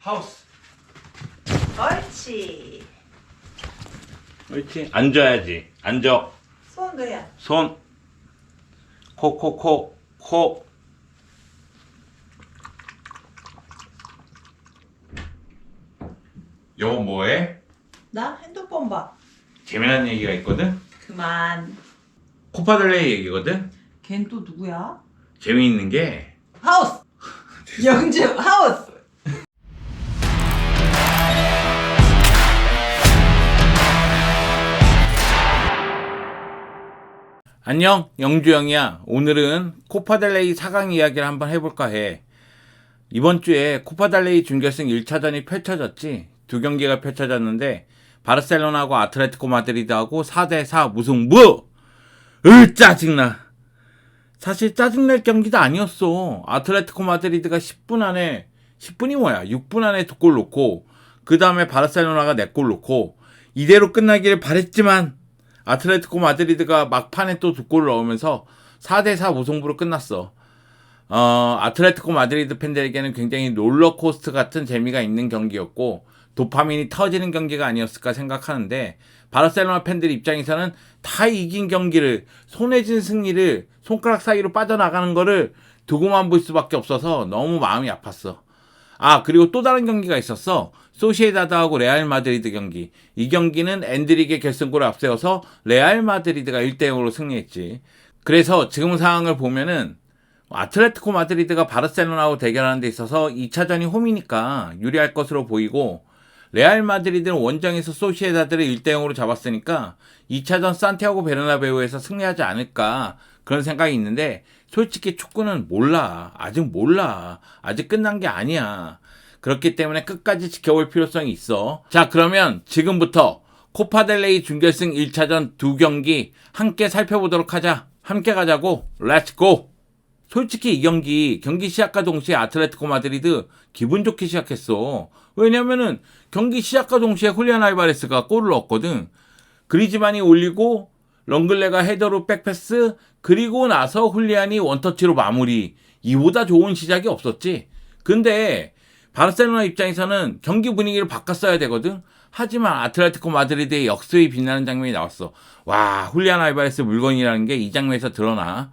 하우스. 옳지. 옳지. 앉아야지. 앉아. 손도 해야. 손. 코. 여보 뭐해? 나 핸드폰 봐. 재미난 얘기가 있거든? 그만. 코파들레이 얘기거든? 걘 또 누구야? 재미있는 게 하우스. 영주 하우스. 안녕, 영주영이야. 오늘은 코파델레이 4강 이야기를 한번 해볼까 해. 이번 주에 코파델레이 준결승 1차전이 펼쳐졌지. 두 경기가 펼쳐졌는데 바르셀로나하고 아틀레티코 마드리드하고 4대4 무승부! 짜증나. 사실 짜증낼 경기도 아니었어. 아틀레티코 마드리드가 10분 안에 10분이 뭐야? 6분 안에 2골 넣고 그 다음에 바르셀로나가 4골 넣고 이대로 끝나기를 바랬지만 아틀레티코 마드리드가 막판에 또 2골을 넣으면서 4대4 무승부로 끝났어. 아틀레티코 마드리드 팬들에게는 굉장히 롤러코스터 같은 재미가 있는 경기였고 도파민이 터지는 경기가 아니었을까 생각하는데 바르셀로나 팬들 입장에서는 다 이긴 경기를 손에 쥔 승리를 손가락 사이로 빠져나가는 거를 두고만 볼 수밖에 없어서 너무 마음이 아팠어. 그리고 또 다른 경기가 있었어. 소시에다드하고 레알 마드리드 경기. 이 경기는 엔드릭의 결승골을 앞세워서 레알 마드리드가 1대0으로 승리했지. 그래서 지금 상황을 보면은 아틀레티코 마드리드가 바르셀로나하고 대결하는 데 있어서 2차전이 홈이니까 유리할 것으로 보이고 레알 마드리드는 원정에서 소시에다드를 1대0으로 잡았으니까 2차전 산티아고 베르나베우에서 승리하지 않을까 그런 생각이 있는데 솔직히 축구는 몰라. 아직 몰라. 아직 끝난 게 아니야. 그렇기 때문에 끝까지 지켜볼 필요성이 있어. 자, 그러면 지금부터 코파델레이 준결승 1차전 두 경기 함께 살펴보도록 하자. 함께 가자고. 렛츠고! 솔직히 이 경기 시작과 동시에 아틀레티코 마드리드 기분 좋게 시작했어. 왜냐면은 경기 시작과 동시에 훌리안 알바레스가 골을 넣었거든. 그리즈만이 올리고 렁글레가 헤더로 백패스 그리고 나서 훌리안이 원터치로 마무리. 이보다 좋은 시작이 없었지. 근데 바르셀로나 입장에서는 경기 분위기를 바꿨어야 되거든. 하지만 아틀레티코 마드리드의 역습이 빛나는 장면이 나왔어. 와, 훌리안 알바레스 물건이라는 게 이 장면에서 드러나.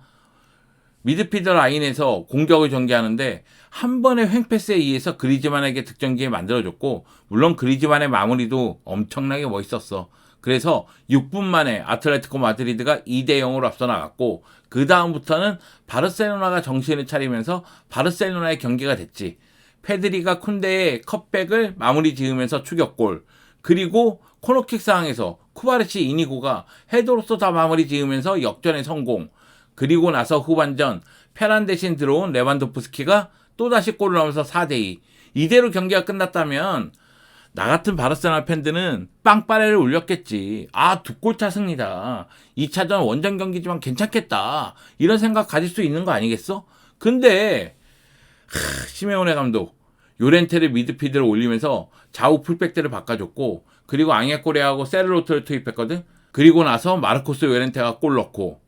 미드필더 라인에서 공격을 전개하는데 한 번의 횡패스에 의해서 그리즈만에게 득점 기회 만들어줬고 물론 그리즈만의 마무리도 엄청나게 멋있었어. 그래서 6분 만에 아틀레티코 마드리드가 2대0으로 앞서 나갔고 그 다음부터는 바르셀로나가 정신을 차리면서 바르셀로나의 경기가 됐지. 페드리가 쿤데의 컵백을 마무리 지으면서 추격골 그리고 코너킥 상황에서 쿠바르시 이니고가 헤더로서 다 마무리 지으면서 역전의 성공. 그리고 나서 후반전 페란 대신 들어온 레반도프스키가 또다시 골을 넣으면서 4대2. 이대로 경기가 끝났다면 나 같은 바르셀로나 팬들은 빵빠레를 울렸겠지. 2골차 승리다. 2차전 원정 경기지만 괜찮겠다. 이런 생각 가질 수 있는 거 아니겠어? 근데 시메오네 감독 요렌테를 미드필드로 올리면서 좌우 풀백들을 바꿔줬고 그리고 앙헤코레하고 세르로트를 투입했거든. 그리고 나서 마르코스 요렌테가 골 넣고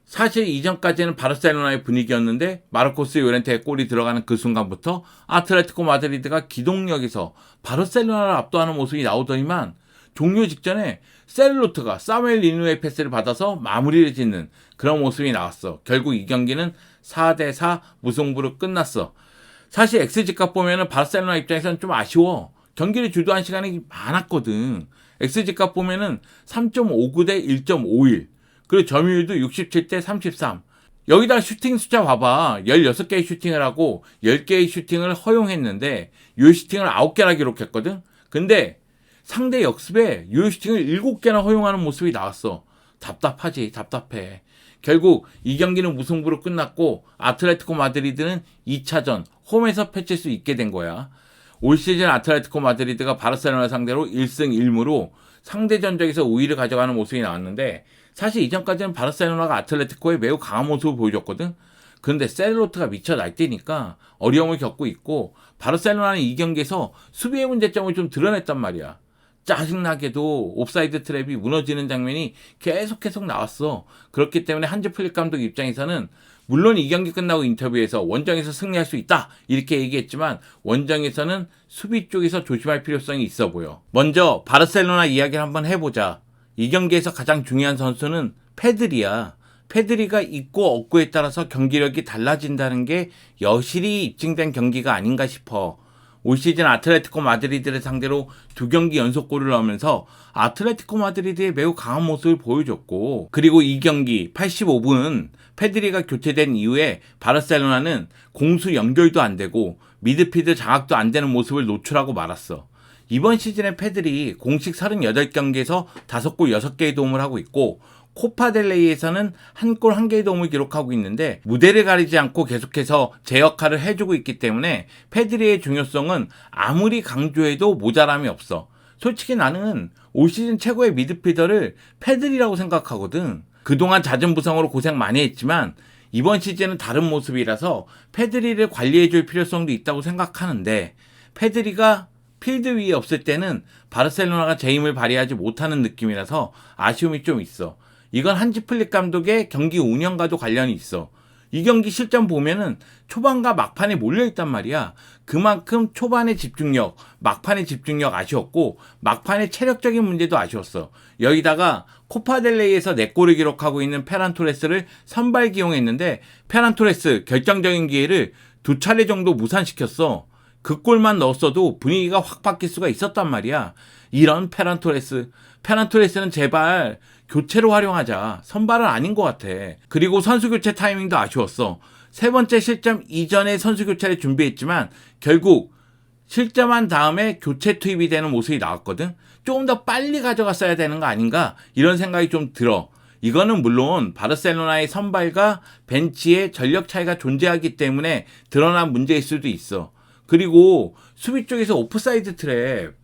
사실 이전까지는 바르셀로나의 분위기였는데 마르코스 요렌테의 골이 들어가는 그 순간부터 아틀레티코 마드리드가 기동력에서 바르셀로나를 압도하는 모습이 나오더니만 종료 직전에 세르로트가 사무엘 리누의 패스를 받아서 마무리를 짓는 그런 모습이 나왔어. 결국 이 경기는 4대4 무승부로 끝났어. 사실 XG값 보면은 바르셀로나 입장에서는 좀 아쉬워. 경기를 주도한 시간이 많았거든. XG값 보면은 3.59 대 1.51. 그리고 점유율도 67대 33. 여기다 슈팅 숫자 봐봐. 16개의 슈팅을 하고 10개의 슈팅을 허용했는데 유효 슈팅을 9개나 기록했거든. 근데 상대 역습에 유효 슈팅을 7개나 허용하는 모습이 나왔어. 답답하지. 답답해. 결국 이 경기는 무승부로 끝났고 아틀레티코 마드리드는 2차전 홈에서 펼칠 수 있게 된 거야. 올 시즌 아틀레티코 마드리드가 바르셀로나 상대로 1승 1무로 상대 전적에서 우위를 가져가는 모습이 나왔는데 사실 이전까지는 바르셀로나가 아틀레티코에 매우 강한 모습을 보여줬거든. 그런데 세르로트가 미쳐 날뛰니까 어려움을 겪고 있고 바르셀로나는 이 경기에서 수비의 문제점을 좀 드러냈단 말이야. 짜증나게도 옵사이드 트랩이 무너지는 장면이 계속 나왔어. 그렇기 때문에 한지 플릭 감독 입장에서는 물론 이 경기 끝나고 인터뷰에서 원정에서 승리할 수 있다 이렇게 얘기했지만 원정에서는 수비 쪽에서 조심할 필요성이 있어 보여. 먼저 바르셀로나 이야기를 한번 해보자. 이 경기에서 가장 중요한 선수는 페드리야. 페드리가 있고 없고에 따라서 경기력이 달라진다는 게 여실히 입증된 경기가 아닌가 싶어. 올 시즌 아틀레티코 마드리드를 상대로 2경기 연속골을 넣으면서 아틀레티코 마드리드의 매우 강한 모습을 보여줬고, 그리고 이 경기 85분 페드리가 교체된 이후에 바르셀로나는 공수 연결도 안 되고 미드필드 장악도 안 되는 모습을 노출하고 말았어. 이번 시즌에 페드리 공식 38경기에서 5골 6개의 도움을 하고 있고 코파델레이에서는 1골 1개의 도움을 기록하고 있는데 무대를 가리지 않고 계속해서 제 역할을 해주고 있기 때문에 페드리의 중요성은 아무리 강조해도 모자람이 없어. 솔직히 나는 올 시즌 최고의 미드필더를 페드리라고 생각하거든. 그동안 잦은 부상으로 고생 많이 했지만 이번 시즌은 다른 모습이라서 페드리를 관리해줄 필요성도 있다고 생각하는데, 페드리가 필드 위에 없을 때는 바르셀로나가 제 힘을 발휘하지 못하는 느낌이라서 아쉬움이 좀 있어. 이건 한지 플릭 감독의 경기 운영과도 관련이 있어. 이 경기 실점 보면은 초반과 막판에 몰려있단 말이야. 그만큼 초반의 집중력, 막판의 집중력 아쉬웠고 막판의 체력적인 문제도 아쉬웠어. 여기다가 코파델레이에서 4골을 기록하고 있는 페란 토레스를 선발 기용했는데 페란 토레스 결정적인 기회를 2차례 정도 무산시켰어. 그 골만 넣었어도 분위기가 확 바뀔 수가 있었단 말이야. 이런 페란 토레스는 제발 교체로 활용하자. 선발은 아닌 것 같아. 그리고 선수 교체 타이밍도 아쉬웠어. 3번째 실점 이전에 선수 교체를 준비했지만 결국 실점한 다음에 교체 투입이 되는 모습이 나왔거든. 조금 더 빨리 가져갔어야 되는 거 아닌가 이런 생각이 좀 들어. 이거는 물론 바르셀로나의 선발과 벤치의 전력 차이가 존재하기 때문에 드러난 문제일 수도 있어. 그리고 수비 쪽에서 오프사이드 트랩,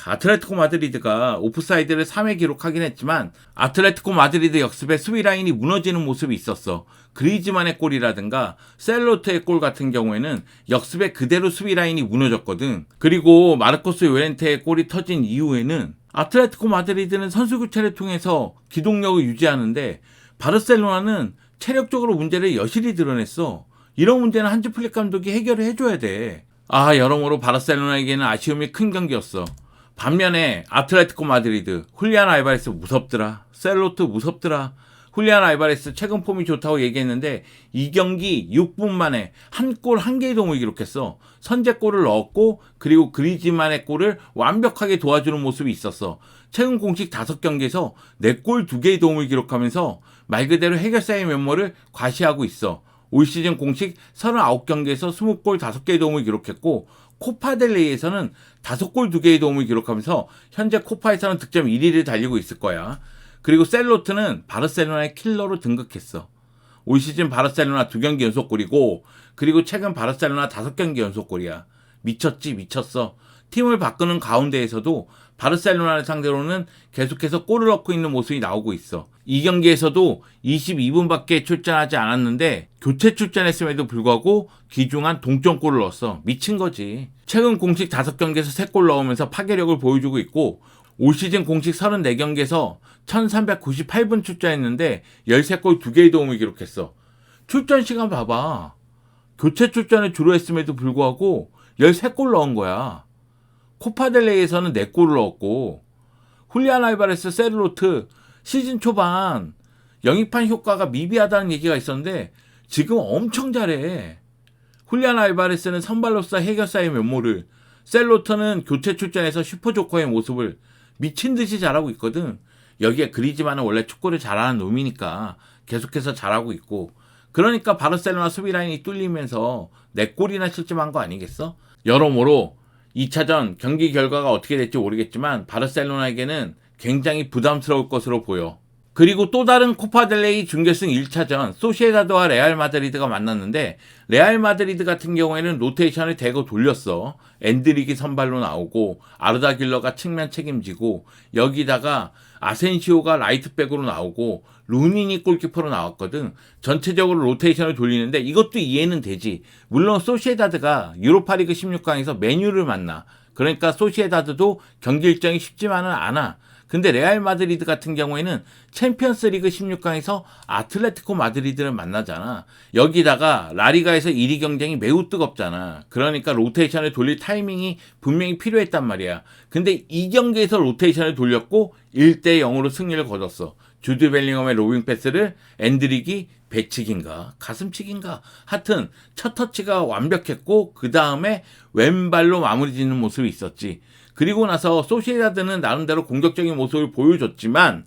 아틀레티코 마드리드가 오프사이드를 3회 기록하긴 했지만 아틀레티코 마드리드 역습에 수비 라인이 무너지는 모습이 있었어. 그리즈만의 골이라든가 셀로트의 골 같은 경우에는 역습에 그대로 수비 라인이 무너졌거든. 그리고 마르코스 요렌테의 골이 터진 이후에는 아틀레티코 마드리드는 선수 교체를 통해서 기동력을 유지하는데 바르셀로나는 체력적으로 문제를 여실히 드러냈어. 이런 문제는 한지 플릭 감독이 해결을 해줘야 돼. 여러모로 바르셀로나에게는 아쉬움이 큰 경기였어. 반면에 아틀레티코 마드리드, 훌리안 알바레스 무섭더라. 셀로트 무섭더라. 훌리안 알바레스 최근 폼이 좋다고 얘기했는데 이 경기 6분 만에 1골 1개의 도움을 기록했어. 선제골을 넣었고 그리고 그리즈만의 골을 완벽하게 도와주는 모습이 있었어. 최근 공식 5경기에서 4골 2개의 도움을 기록하면서 말 그대로 해결사의 면모를 과시하고 있어. 올 시즌 공식 39경기에서 20골 5개의 도움을 기록했고 코파델레이에서는 5골 2개의 도움을 기록하면서 현재 코파에서는 득점 1위를 달리고 있을 거야. 그리고 셀로트는 바르셀로나의 킬러로 등극했어. 올 시즌 바르셀로나 2경기 연속골이고 그리고 최근 바르셀로나 5경기 연속골이야. 미쳤어. 팀을 바꾸는 가운데에서도 바르셀로나를 상대로는 계속해서 골을 넣고 있는 모습이 나오고 있어. 이 경기에서도 22분밖에 출전하지 않았는데 교체 출전했음에도 불구하고 귀중한 동점골을 넣었어. 미친 거지. 최근 공식 5경기에서 3골 넣으면서 파괴력을 보여주고 있고 올 시즌 공식 34경기에서 1398분 출전했는데 13골 2개의 도움을 기록했어. 출전 시간 봐봐. 교체 출전을 주로 했음에도 불구하고 13골 넣은 거야. 코파델레이에서는 4골을 넣었고 훌리안 알바레스, 셀로트 시즌 초반 영입한 효과가 미비하다는 얘기가 있었는데 지금 엄청 잘해. 훌리안 알바레스는 선발로서 해결사의 면모를, 셀로트는 교체 출전해서 슈퍼조커의 모습을 미친 듯이 잘하고 있거든. 여기에 그리즈만은 원래 축구를 잘하는 놈이니까 계속해서 잘하고 있고, 그러니까 바르셀로나 수비 라인이 뚫리면서 4골이나 실점한 거 아니겠어? 여러모로 2차전 경기 결과가 어떻게 될지 모르겠지만 바르셀로나에게는 굉장히 부담스러울 것으로 보여. 그리고 또 다른 코파델레이 준결승 1차전 소시에다드와 레알 마드리드가 만났는데 레알 마드리드 같은 경우에는 로테이션을 대거 돌렸어. 엔드릭이 선발로 나오고 아르다 길러가 측면 책임지고 여기다가 아센시오가 라이트백으로 나오고 루니니 골키퍼로 나왔거든. 전체적으로 로테이션을 돌리는데 이것도 이해는 되지. 물론 소시에다드가 유로파리그 16강에서 맨유를 만나. 그러니까 소시에다드도 경기 일정이 쉽지만은 않아. 근데 레알 마드리드 같은 경우에는 챔피언스 리그 16강에서 아틀레티코 마드리드를 만나잖아. 여기다가 라리가에서 1위 경쟁이 매우 뜨겁잖아. 그러니까 로테이션을 돌릴 타이밍이 분명히 필요했단 말이야. 근데 이 경기에서 로테이션을 돌렸고 1대 0으로 승리를 거뒀어. 주드 벨링엄의 로빙 패스를 엔드릭이 배치기인가 가슴치기인가 하여튼 첫 터치가 완벽했고 그 다음에 왼발로 마무리 짓는 모습이 있었지. 그리고 나서 소시에다드는 나름대로 공격적인 모습을 보여줬지만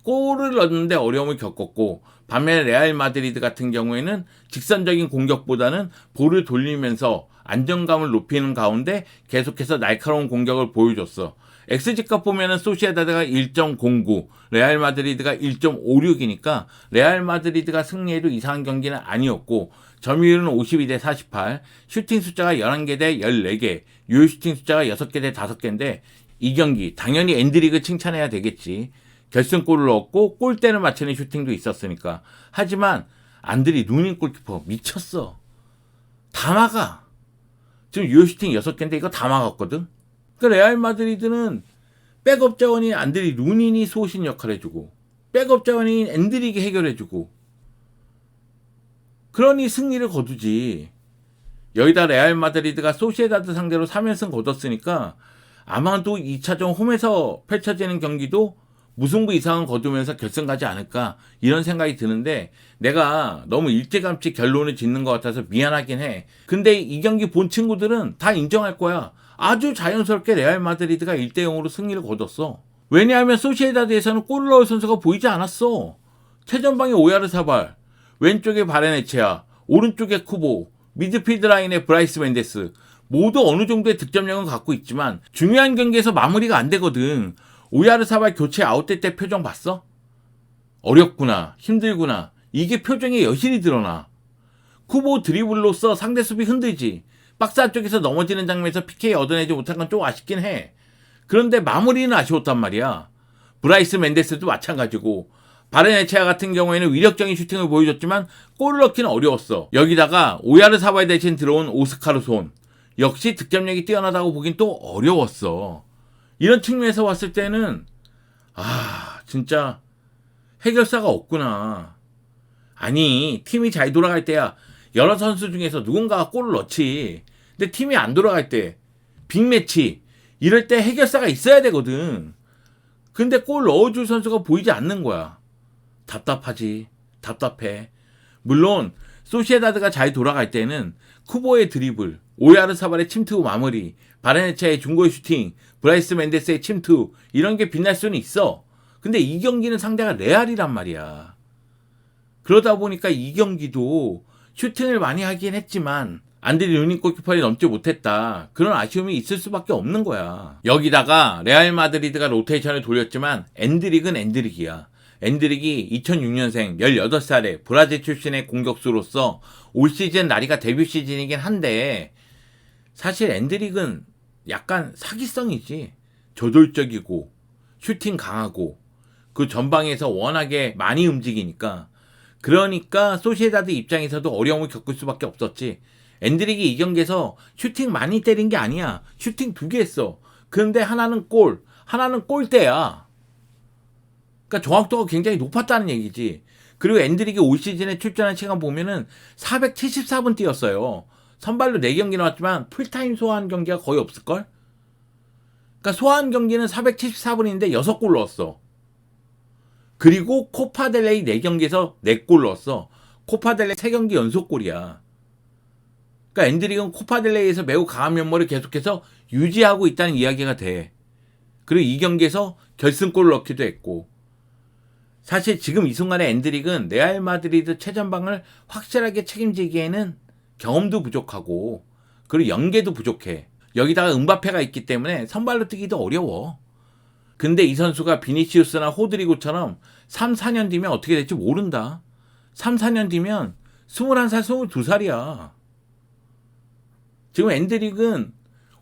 골을 넣는데 어려움을 겪었고, 반면에 레알 마드리드 같은 경우에는 직선적인 공격보다는 볼을 돌리면서 안정감을 높이는 가운데 계속해서 날카로운 공격을 보여줬어. XG값 보면은 소시에다드가 1.09, 레알 마드리드가 1.56이니까 레알 마드리드가 승리해도 이상한 경기는 아니었고, 점유율은 52대 48, 슈팅 숫자가 11개 대 14개, 유효 슈팅 숫자가 6개 대 5개인데 이 경기 당연히 엔드릭을 칭찬해야 되겠지. 결승골을 넣었고 골대를 맞추는 슈팅도 있었으니까. 하지만 안드리 누닌 골키퍼 미쳤어. 다 막아. 지금 유효 슈팅 6개인데 이거 다 막았거든. 그러니까 레알 마드리드는 백업 자원인 안드리 루닌이 소신 역할 해주고 백업 자원인 엔드릭이 해결해주고 그러니 승리를 거두지. 여기다 레알 마드리드가 소시에다드 상대로 3연승 거뒀으니까 아마도 2차전 홈에서 펼쳐지는 경기도 무승부 이상은 거두면서 결승 가지 않을까 이런 생각이 드는데 내가 너무 일찌감치 결론을 짓는 것 같아서 미안하긴 해. 근데 이 경기 본 친구들은 다 인정할 거야. 아주 자연스럽게 레알 마드리드가 1대 0으로 승리를 거뒀어. 왜냐하면 소시에다드에서는 골을 넣을 선수가 보이지 않았어. 최전방에 오야르사발, 왼쪽에 바레네체아, 오른쪽에 쿠보, 미드필드 라인에 브라이스 멘데스 모두 어느 정도의 득점력은 갖고 있지만 중요한 경기에서 마무리가 안 되거든. 오야르사발 교체 아웃될 때 표정 봤어? 어렵구나, 힘들구나, 이게 표정에 여실히 드러나. 쿠보 드리블로서 상대 수비 흔들지. 박스 안쪽에서 넘어지는 장면에서 PK 얻어내지 못한 건 좀 아쉽긴 해. 그런데 마무리는 아쉬웠단 말이야. 브라이스 멘데스도 마찬가지고 바레네체아 같은 경우에는 위력적인 슈팅을 보여줬지만 골을 넣기는 어려웠어. 여기다가 오야르사발 대신 들어온 오스카르 손 역시 득점력이 뛰어나다고 보긴 또 어려웠어. 이런 측면에서 봤을 때는 진짜 해결사가 없구나. 아니 팀이 잘 돌아갈 때야 여러 선수 중에서 누군가가 골을 넣지. 근데 팀이 안 돌아갈 때 빅매치 이럴 때 해결사가 있어야 되거든. 근데 골 넣어줄 선수가 보이지 않는 거야. 답답하지. 답답해. 물론 소시에다드가 잘 돌아갈 때는 쿠보의 드리블, 오야르사발의 침투 마무리, 바레네체아의 중거리 슈팅, 브라이스 멘데스의 침투 이런 게 빛날 수는 있어. 근데 이 경기는 상대가 레알이란 말이야. 그러다 보니까 이 경기도 슈팅을 많이 하긴 했지만 안드리 루닌 골키퍼를 넘지 못했다. 그런 아쉬움이 있을 수밖에 없는 거야. 여기다가 레알 마드리드가 로테이션을 돌렸지만 엔드릭은 엔드릭이야. 엔드릭이 2006년생 18살의 브라질 출신의 공격수로서 올 시즌 라리가 데뷔 시즌이긴 한데 사실 엔드릭은 약간 사기성이지. 저돌적이고 슈팅 강하고 그 전방에서 워낙에 많이 움직이니까 그러니까 소시에다드 입장에서도 어려움을 겪을 수밖에 없었지. 엔드릭이 이 경기에서 슈팅 많이 때린 게 아니야. 슈팅 2개 했어. 그런데 하나는 골, 하나는 골대야. 그러니까 정확도가 굉장히 높았다는 얘기지. 그리고 엔드릭이 올 시즌에 출전한 시간 보면은 474분 뛰었어요. 선발로 4경기 나왔지만 풀타임 소화한 경기가 거의 없을걸? 그러니까 소화한 경기는 474분인데 6골 넣었어. 그리고 코파델레이 4경기에서 4골 넣었어. 코파델레이 3경기 연속골이야. 그러니까 엔드릭은 코파델레이에서 매우 강한 면모를 계속해서 유지하고 있다는 이야기가 돼. 그리고 이 경기에서 결승골을 넣기도 했고. 사실 지금 이 순간에 엔드릭은 레알 마드리드 최전방을 확실하게 책임지기에는 경험도 부족하고 그리고 연계도 부족해. 여기다가 음바페가 있기 때문에 선발로 뛰기도 어려워. 근데 이 선수가 비니시우스나 호드리고처럼 3, 4년 뒤면 어떻게 될지 모른다. 3, 4년 뒤면 21살, 22살이야. 지금 엔드릭은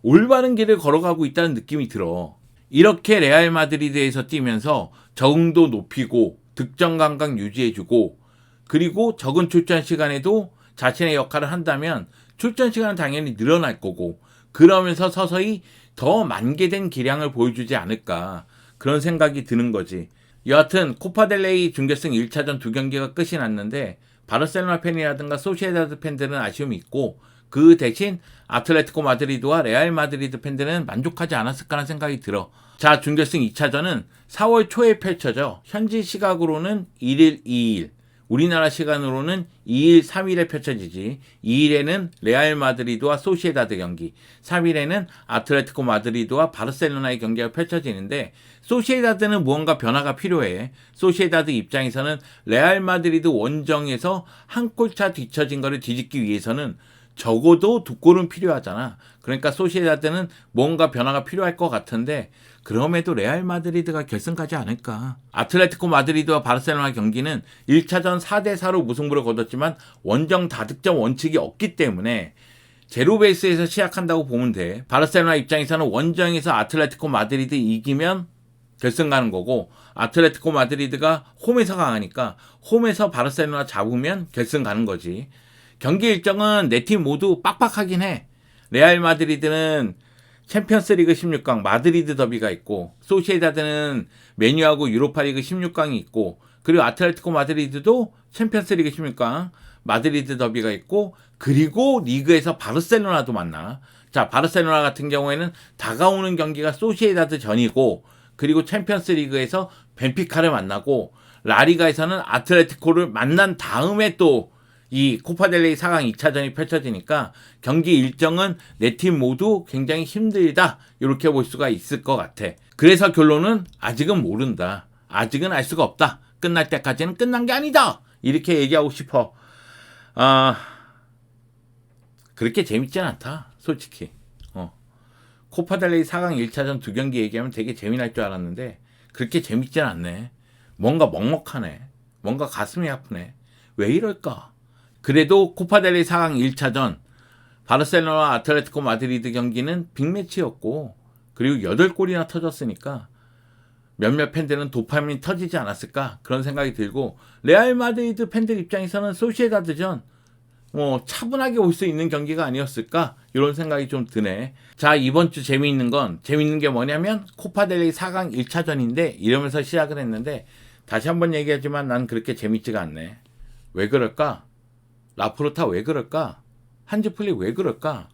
올바른 길을 걸어가고 있다는 느낌이 들어. 이렇게 레알 마드리드에서 뛰면서 적응도 높이고 득점 감각 유지해주고 그리고 적은 출전 시간에도 자신의 역할을 한다면 출전 시간은 당연히 늘어날 거고 그러면서 서서히 더 만개된 기량을 보여주지 않을까. 그런 생각이 드는 거지. 여하튼 코파델레이 준결승 1차전 두 경기가 끝이 났는데 바르셀로나 팬이라든가 소시에다드 팬들은 아쉬움이 있고 그 대신 아틀레티코 마드리드와 레알 마드리드 팬들은 만족하지 않았을까라는 생각이 들어. 자, 준결승 2차전은 4월 초에 펼쳐져 현지 시각으로는 1일, 2일, 우리나라 시간으로는 2일, 3일에 펼쳐지지. 2일에는 레알 마드리드와 소시에다드 경기, 3일에는 아틀레티코 마드리드와 바르셀로나의 경기가 펼쳐지는데 소시에다드는 무언가 변화가 필요해. 소시에다드 입장에서는 레알 마드리드 원정에서 한 골차 뒤처진 거를 뒤집기 위해서는 적어도 두 골은 필요하잖아. 그러니까 소시에다드는 뭔가 변화가 필요할 것 같은데 그럼에도 레알 마드리드가 결승 가지 않을까. 아틀레티코 마드리드와 바르셀로나 경기는 1차전 4대4로 무승부를 거뒀지만 원정 다득점 원칙이 없기 때문에 제로 베이스에서 시작한다고 보면 돼. 바르셀로나 입장에서는 원정에서 아틀레티코 마드리드 이기면 결승 가는 거고 아틀레티코 마드리드가 홈에서 강하니까 홈에서 바르셀로나 잡으면 결승 가는 거지. 경기 일정은 네 팀 모두 빡빡하긴 해. 레알 마드리드는 챔피언스리그 16강 마드리드 더비가 있고 소시에다드는 메뉴하고 유로파리그 16강이 있고 그리고 아틀레티코 마드리드도 챔피언스리그 16강 마드리드 더비가 있고 그리고 리그에서 바르셀로나도 만나. 자, 바르셀로나 같은 경우에는 다가오는 경기가 소시에다드 전이고 그리고 챔피언스리그에서 벤피카를 만나고 라리가에서는 아틀레티코를 만난 다음에 또 이 코파델레이 4강 2차전이 펼쳐지니까 경기 일정은 네 팀 모두 굉장히 힘들다 이렇게 볼 수가 있을 것 같아. 그래서 결론은 아직은 모른다. 아직은 알 수가 없다. 끝날 때까지는 끝난 게 아니다. 이렇게 얘기하고 싶어. 그렇게 재밌진 않다. 솔직히. 코파델레이 4강 1차전 두 경기 얘기하면 되게 재미날 줄 알았는데 그렇게 재밌진 않네. 뭔가 먹먹하네. 뭔가 가슴이 아프네. 왜 이럴까? 그래도 코파델레이 4강 1차전 바르셀로나 아틀레티코 마드리드 경기는 빅매치였고 그리고 8골이나 터졌으니까 몇몇 팬들은 도파민이 터지지 않았을까 그런 생각이 들고 레알 마드리드 팬들 입장에서는 소시에다드전 차분하게 올 수 있는 경기가 아니었을까 이런 생각이 좀 드네. 자, 이번 주 재미있는 게 뭐냐면 코파델레이 4강 1차전인데 이러면서 시작을 했는데 다시 한번 얘기하지만 난 그렇게 재밌지가 않네. 왜 그럴까? 라포르타 왜 그럴까? 한지플릭 왜 그럴까?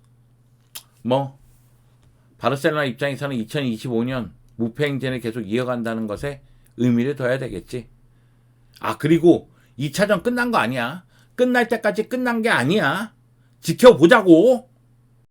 바르셀로나 입장에서는 2025년 무패 행진을 계속 이어간다는 것에 의미를 둬야 되겠지. 그리고 2차전 끝난 거 아니야. 끝날 때까지 끝난 게 아니야. 지켜보자고.